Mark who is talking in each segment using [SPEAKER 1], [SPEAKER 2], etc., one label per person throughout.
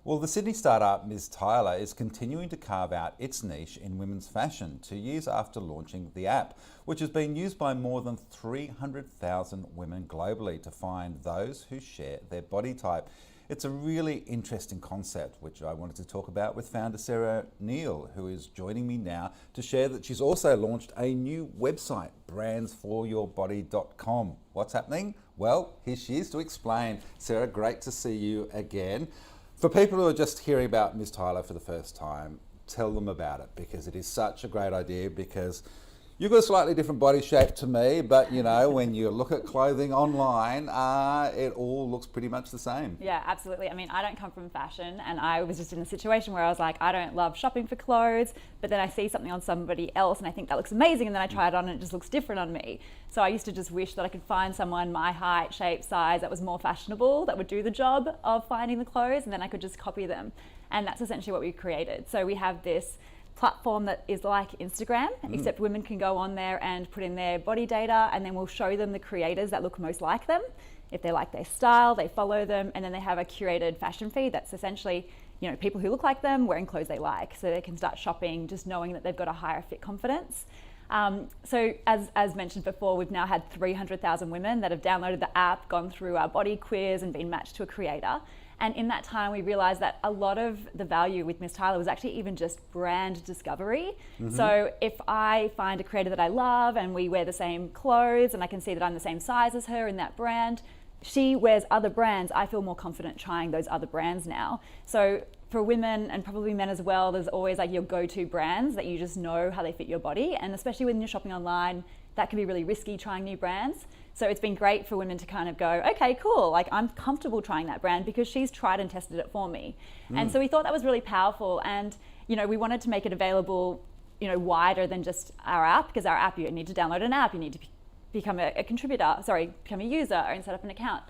[SPEAKER 1] Well, the Sydney startup Ms. Tyler is continuing to carve out its niche in women's fashion 2 years after launching the app, which has been used by more than 300,000 women globally to find those who share their body type. It's a really interesting concept, which I wanted to talk about with founder Neill, who is joining me now to share that she's also launched a new website, brandsforyourbody.com. What's happening? Well, here she is to explain. Sarah, great to see you again. For people who are just hearing about Ms. Tyler for the first time, tell them about it, because it is such a great idea. Because you've got a slightly different body shape to me, but you know, when you look at clothing online, it all looks pretty much the same.
[SPEAKER 2] Yeah, absolutely. I mean, I don't come from fashion, and I was just in a situation where I was like, I don't love shopping for clothes, but then I see something on somebody else and I think that looks amazing, and then I try it on and it just looks different on me. So I used to just wish that I could find someone my height, shape, size that was more fashionable, that would do the job of finding the clothes, and then I could just copy them. And that's essentially what we created. So we have this platform that is like Instagram, except women can go on there and put in their body data, and then we'll show them the creators that look most like them. If they like their style, they follow them, and then they have a curated fashion feed that's essentially, you know, people who look like them wearing clothes they like, so they can start shopping just knowing that they've got a higher fit confidence. So as mentioned before, we've now had 300,000 women that have downloaded the app, gone through our body quiz and been matched to a creator. And in that time, we realized that a lot of the value with Ms. Tyler was actually even just brand discovery. So if I find a creator that I love and we wear the same clothes and I can see that I'm the same size as her in that brand, she wears other brands, I feel more confident trying those other brands now. So for women, and probably men as well, there's always like your go-to brands that you just know how they fit your body. And especially when you're shopping online, that can be really risky trying new brands. So it's been great for women to kind of go, okay, cool, like I'm comfortable trying that brand because she's tried and tested it for me. And so we thought that was really powerful. And, you know, we wanted to make it available, you know, wider than just our app, because our app, you need to download an app, you need to become a become a user and set up an account.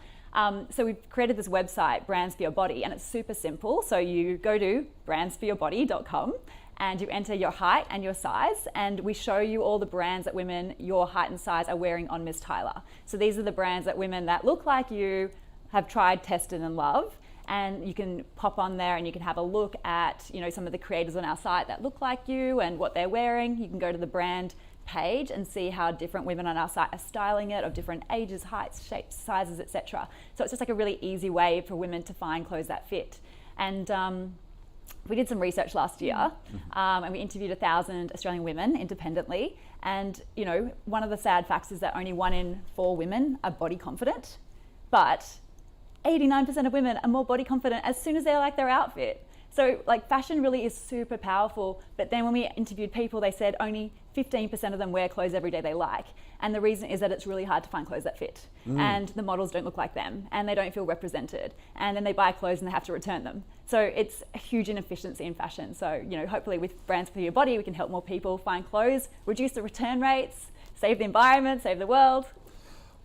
[SPEAKER 2] So we've created this website, Brands for Your Body, and it's super simple. So you go to brandsforyourbody.com and you enter your height and your size, and we show you all the brands that women your height and size are wearing on Ms. Tyler. So these are the brands that women that look like you have tried, tested and love. And you can pop on there and you can have a look at, you know, some of the creators on our site that look like you and what they're wearing. You can go to the brand page and see how different women on our site are styling it, of different ages, heights, shapes, sizes, etc. So it's just like a really easy way for women to find clothes that fit. And we did some research last year, and we interviewed 1,000 Australian women independently. And, you know, one of the sad facts is that only 1 in 4 women are body confident, but 89% of women are more body confident as soon as they like their outfit. So like fashion really is super powerful, but then when we interviewed people, they said only 15% of them wear clothes every day they like. And the reason is that it's really hard to find clothes that fit. And the models don't look like them and they don't feel represented. And then they buy clothes and they have to return them. So it's a huge inefficiency in fashion. So, you know, hopefully with Brands for Your Body, we can help more people find clothes, reduce the return rates, save the environment, save the world.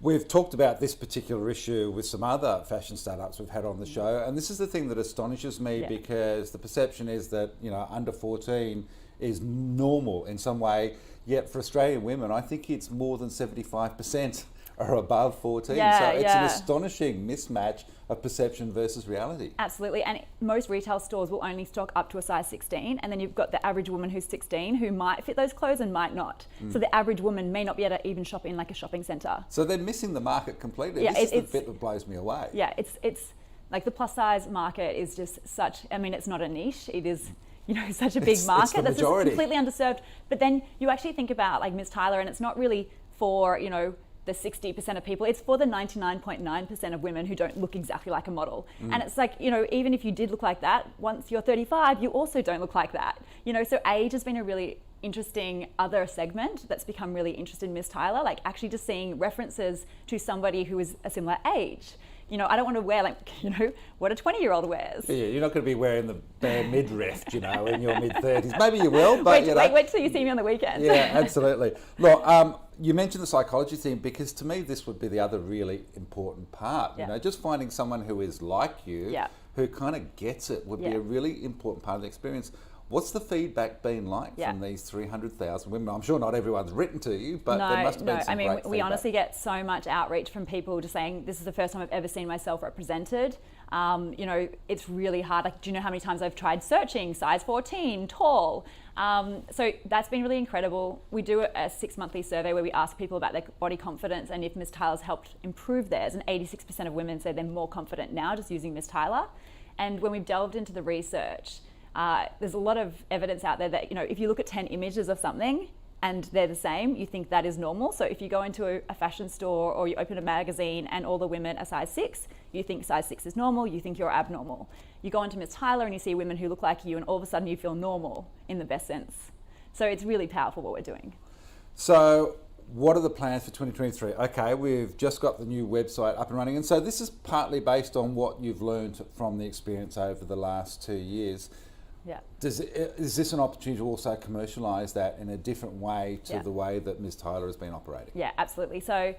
[SPEAKER 1] We've talked about this particular issue with some other fashion startups we've had on the show, and this is the thing that astonishes me, because the perception is that, you know, under 14 is normal in some way, yet for Australian women, I think it's more than 75% are above 14. So it's an astonishing mismatch of perception versus reality.
[SPEAKER 2] Absolutely, and most retail stores will only stock up to a size 16, and then you've got the average woman who's 16 who might fit those clothes and might not. So the average woman may not be able to even shop in like a shopping centre.
[SPEAKER 1] So they're missing the market completely. This is the bit that blows me away.
[SPEAKER 2] Yeah, it's like the plus size market is just such, I mean, it's not a niche, it is, you know, such a big market that's just completely underserved. But then you actually think about like Ms. Tyler, and it's not really for, you know, the 60% of people, it's for the 99.9% of women who don't look exactly like a model. And it's like, you know, even if you did look like that, once you're 35, you also don't look like that. You know, so age has been a really interesting other segment that's become really interested in Ms. Tyler, like actually just seeing references to somebody who is a similar age. You know, I don't want to wear like, you know, what a 20-year-old wears.
[SPEAKER 1] Yeah, you're not going to be wearing the bare midriff, you know, in your mid-30s. Maybe you will, but
[SPEAKER 2] wait till you see me on the weekend.
[SPEAKER 1] Yeah, absolutely. Look, you mentioned the psychology thing, because to me this would be the other really important part. You know, just finding someone who is like you, who kind of gets it, would be a really important part of the experience. What's the feedback been like from these 300,000 women? I'm sure not everyone's written to you, but there must have been some great feedback.
[SPEAKER 2] We honestly get so much outreach from people just saying, this is the first time I've ever seen myself represented. You know, it's really hard. Like, do you know how many times I've tried searching size 14, tall? So that's been really incredible. We do a 6-monthly survey where we ask people about their body confidence and if Miss Tyler's helped improve theirs. And 86% of women say they're more confident now just using Miss Tyler. And when we've delved into the research, there's a lot of evidence out there that, you know, if you look at 10 images of something and they're the same, you think that is normal. So if you go into a fashion store or you open a magazine and all the women are size 6, you think size 6 is normal, you think you're abnormal. You go into Miss Tyler and you see women who look like you and all of a sudden you feel normal in the best sense. So it's really powerful what we're doing.
[SPEAKER 1] So what are the plans for 2023? Okay, we've just got the new website up and running. And so this is partly based on what you've learned from the experience over the last 2 years.
[SPEAKER 2] Yeah.
[SPEAKER 1] Is this an opportunity to also commercialise that in a different way to the way that Ms. Tyler has been operating?
[SPEAKER 2] Yeah, absolutely. So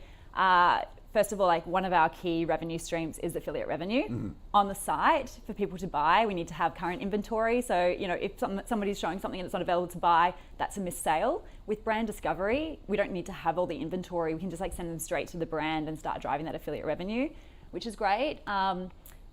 [SPEAKER 2] first of all, like one of our key revenue streams is affiliate revenue. On the site for people to buy, we need to have current inventory. So, you know, if somebody's showing something and it's not available to buy, that's a missed sale. With brand discovery, we don't need to have all the inventory. We can just like send them straight to the brand and start driving that affiliate revenue, which is great.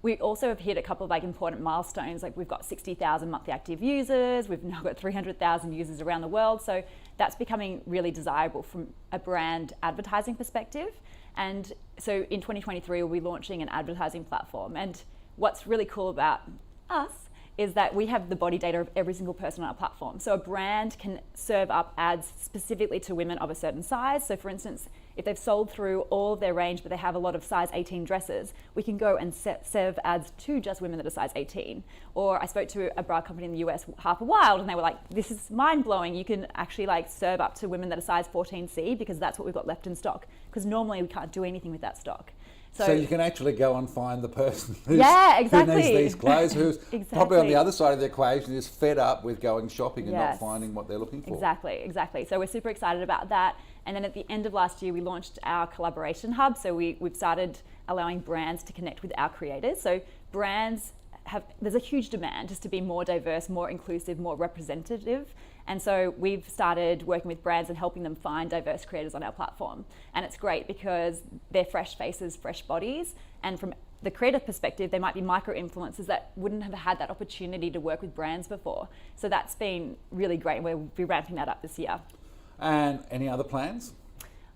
[SPEAKER 2] We also have hit a couple of like important milestones. Like we've got 60,000 monthly active users. We've now got 300,000 users around the world. So that's becoming really desirable from a brand advertising perspective. And so in 2023, we'll be launching an advertising platform. And what's really cool about us is that we have the body data of every single person on our platform. So a brand can serve up ads specifically to women of a certain size. So for instance, if they've sold through all of their range, but they have a lot of size 18 dresses, we can go and serve ads to just women that are size 18. Or I spoke to a bra company in the US, Harper Wild, and they were like, this is mind blowing. You can actually like serve up to women that are size 14C because that's what we've got left in stock. Because normally we can't do anything with that stock.
[SPEAKER 1] So you can actually go and find the person who needs these clothes, who's probably on the other side of the equation, is fed up with going shopping and not finding what they're looking for.
[SPEAKER 2] Exactly. So we're super excited about that. And then at the end of last year, we launched our collaboration hub. So we've started allowing brands to connect with our creators. So brands there's a huge demand just to be more diverse, more inclusive, more representative. And so we've started working with brands and helping them find diverse creators on our platform. And it's great because they're fresh faces, fresh bodies. And from the creative perspective, they might be micro-influencers that wouldn't have had that opportunity to work with brands before. So that's been really great. We'll be ramping that up this year.
[SPEAKER 1] And any other plans?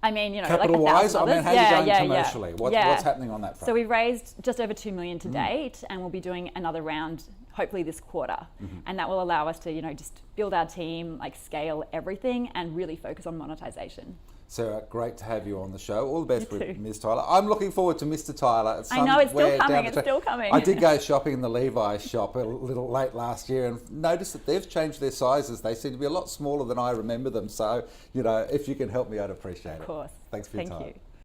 [SPEAKER 2] I mean, you know,
[SPEAKER 1] capital-wise,
[SPEAKER 2] like
[SPEAKER 1] I mean, how's it going commercially? What's happening on that front?
[SPEAKER 2] So we've raised just over 2 million to date, and we'll be doing another round hopefully this quarter. And that will allow us to, you know, just build our team, like scale everything and really focus on monetization.
[SPEAKER 1] Sarah, great to have you on the show. All the best with Ms. Tyler. I'm looking forward to Mr. Tyler.
[SPEAKER 2] I know, it's still coming.
[SPEAKER 1] I did go shopping in the Levi's shop a little late last year and noticed that they've changed their sizes. They seem to be a lot smaller than I remember them. So, you know, if you can help me, I'd appreciate it.
[SPEAKER 2] Of course.
[SPEAKER 1] Thanks for your time.
[SPEAKER 2] Thank you.